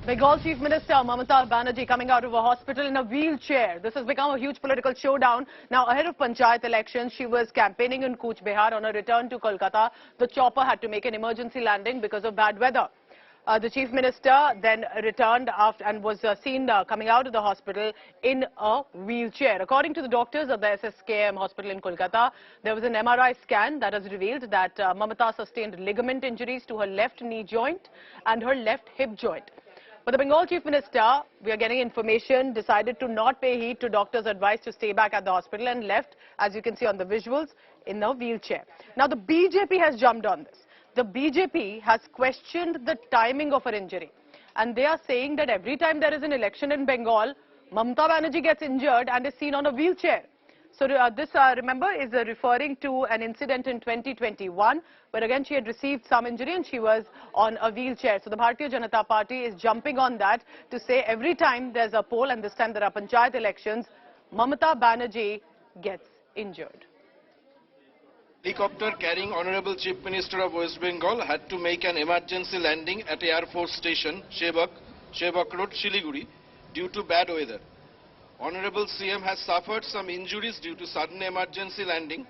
Bengal Chief Minister Mamata Banerjee coming out of a hospital in a wheelchair. This has become a huge political showdown. Now, ahead of Panchayat elections, she was campaigning in Cooch Behar. On her return to Kolkata, the chopper had to make an emergency landing because of bad weather. The Chief Minister then returned after and was seen coming out of the hospital in a wheelchair. According to the doctors at the SSKM hospital in Kolkata, there was an MRI scan that has revealed that Mamata sustained ligament injuries to her left knee joint and her left hip joint. But the Bengal Chief Minister, we are getting information, decided to not pay heed to doctors' advice to stay back at the hospital and left, as you can see on the visuals, in a wheelchair. Now, the BJP has jumped on this. The BJP has questioned the timing of her injury. And they are saying that every time there is an election in Bengal, Mamata Banerjee gets injured and is seen on a wheelchair. So this, remember, is referring to an incident in 2021, where again she had received some injury and she was on a wheelchair. So the Bharatiya Janata Party is jumping on that to say every time there's a poll, and this time there are Panchayat elections, Mamata Banerjee gets injured. Helicopter carrying Honorable Chief Minister of West Bengal had to make an emergency landing at Air Force Station, Shebak Road, Shiliguri, due to bad weather. Honorable CM has suffered some injuries due to sudden emergency landing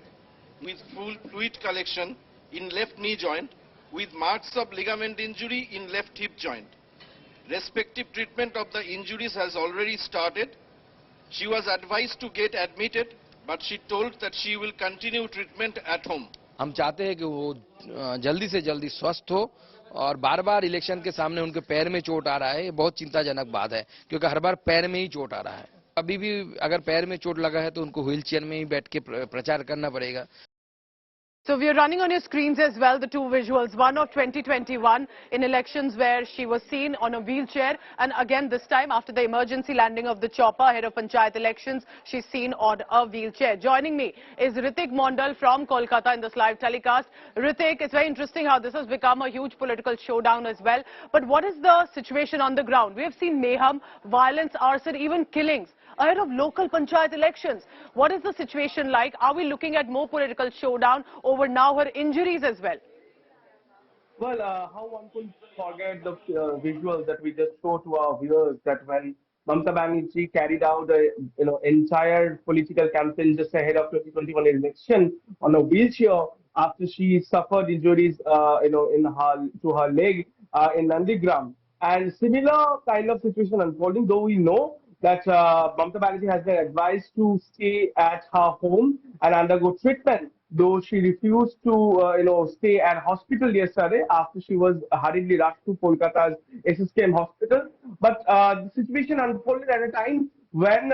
with full fluid collection in left knee joint with marks of ligament injury in left hip joint. Respective treatment of the injuries has already started. She was advised to get admitted, but she told that she will continue treatment at home. हम चाहते हैं कि वो जल्दी से जल्दी स्वस्थ हो और बार-बार इलेक्शन के सामने उनके पैर में चोट आ रहा है, ये बहुत चिंताजनक बात है क्योंकि हर बार पैर में ही चोट आ रहा है. अभी भी अगर पैर में चोट लगा है तो उनको व्हीलचेयर में ही बैठ के प्रचार करना पड़ेगा. So we are running on your screens as well the two visuals, one of 2021 in elections where she was seen on a wheelchair, and again this time after the emergency landing of the chopper ahead of Panchayat elections, she's seen on a wheelchair. Joining me is Ritik Mondal from Kolkata in this live telecast. Ritik, it's very interesting how this has become a huge political showdown as well. But what is the situation on the ground? We have seen mayhem, violence, arson, even killings ahead of local Panchayat elections. What is the situation like? Are we looking at more political showdown over now her injuries as well? Well, how one could forget the visuals that we just showed to our viewers, that when Mamata Banerjee carried out the entire political campaign just ahead of 2021 election on a wheelchair after she suffered injuries to her leg in Nandigram. And similar kind of situation unfolding, though we know that Mamata Banerjee has been advised to stay at her home and undergo treatment, though she refused to stay at hospital yesterday after she was hurriedly rushed to Kolkata's SSKM hospital. But the situation unfolded at a time when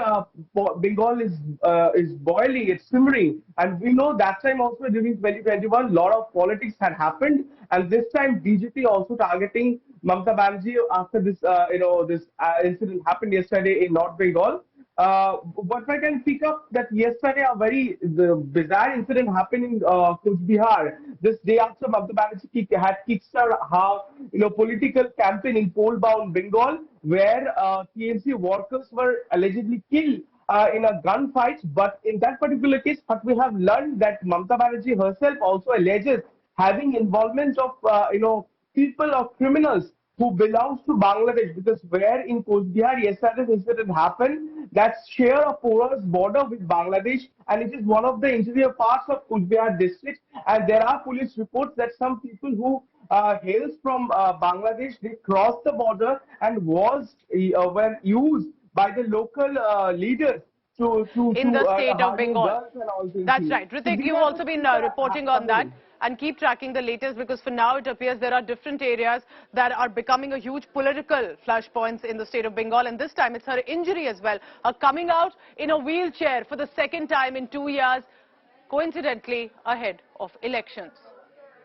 Bengal is boiling, it's simmering, and we know that time also during 2021 a lot of politics had happened, and this time BJP also targeting Mamata Banerjee after this this incident happened yesterday in North Bengal. What I can pick up that yesterday a very bizarre incident happened in Cooch Behar. This day after Mamata Banerjee had kickstarted her political campaign in poll-bound Bengal, where TMC workers were allegedly killed in a gunfight. But in that particular case, what we have learned that Mamata Banerjee herself also alleges having involvement of people or criminals who belongs to Bangladesh, because where in Cooch Behar yesterday this incident happened, that share a porous border with Bangladesh, and it is one of the interior parts of Cooch Behar district, and there are police reports that some people who hails from Bangladesh, they crossed the border and were used by the local leaders in the state of Bengal. That's right. So Ritik, you've also been reporting on that. And keep tracking the latest, because for now it appears there are different areas that are becoming a huge political flashpoints in the state of Bengal. And this time it's her injury as well. Her coming out in a wheelchair for the second time in 2 years, coincidentally ahead of elections.